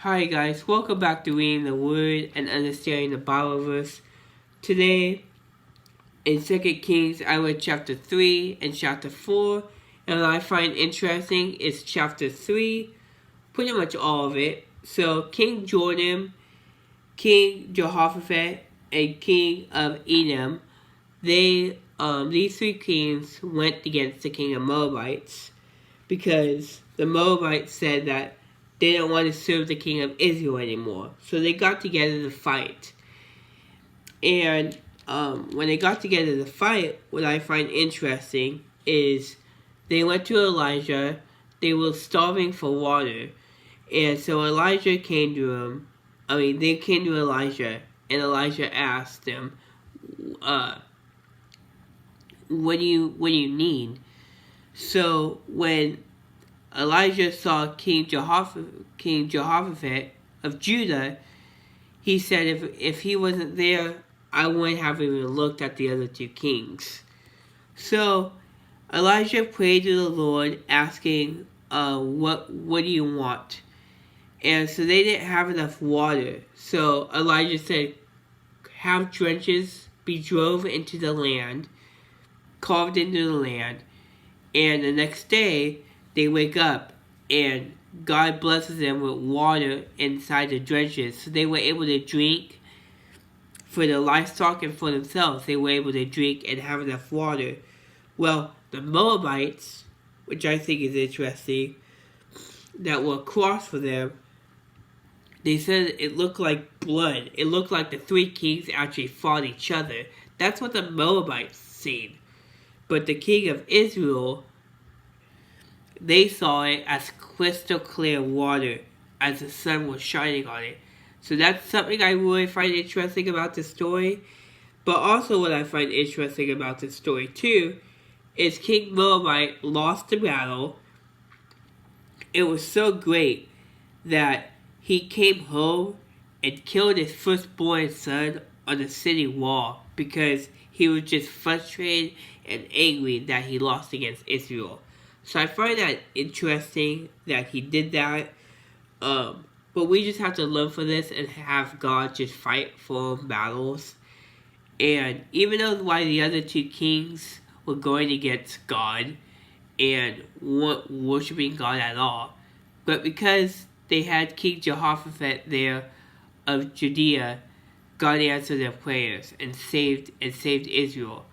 Hi guys, welcome back to reading the Word and understanding the Bible verse. Today, in 2 Kings, I read chapter 3 and chapter 4, and what I find interesting is chapter 3, pretty much all of it. So, King Jordan, King Jehoshaphat, and King of Edom, these three kings went against the king of Moabites, because the Moabites said that they didn't want to serve the king of Israel anymore. So they got together to fight. And when they got together to fight, what I find interesting is they went to Elijah. They were starving for water. And so Elijah came to him. They came to Elijah. And Elijah asked them, what do you need? So when Elijah saw King Jehoshaphat of Judah, he said, if he wasn't there, I wouldn't have even looked at the other two kings. So Elijah prayed to the Lord, asking, what do you want? And so they didn't have enough water. So Elijah said, have trenches be drove into the land, carved into the land, and the next day they wake up and God blesses them with water inside the dredges. So they were able to drink for the livestock and for themselves. They were able to drink and have enough water. Well, the Moabites, which I think is interesting, that were across for them, they said it looked like blood. It looked like the three kings actually fought each other. That's what the Moabites seen. But the king of Israel, they saw it as crystal clear water as the sun was shining on it. So that's something I really find interesting about the story. But also what I find interesting about the story too is King Moabite lost the battle. It was so great that he came home and killed his firstborn son on the city wall because he was just frustrated and angry that he lost against Israel. So I find that interesting that he did that. But we just have to live for this and have God just fight for battles. And even though why the other two kings were going against God and weren't worshiping God at all, but because they had King Jehoshaphat there of Judea, God answered their prayers and saved Israel.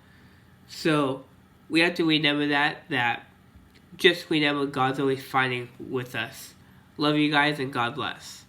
So we have to remember that just remember God's always fighting with us. Love you guys and God bless.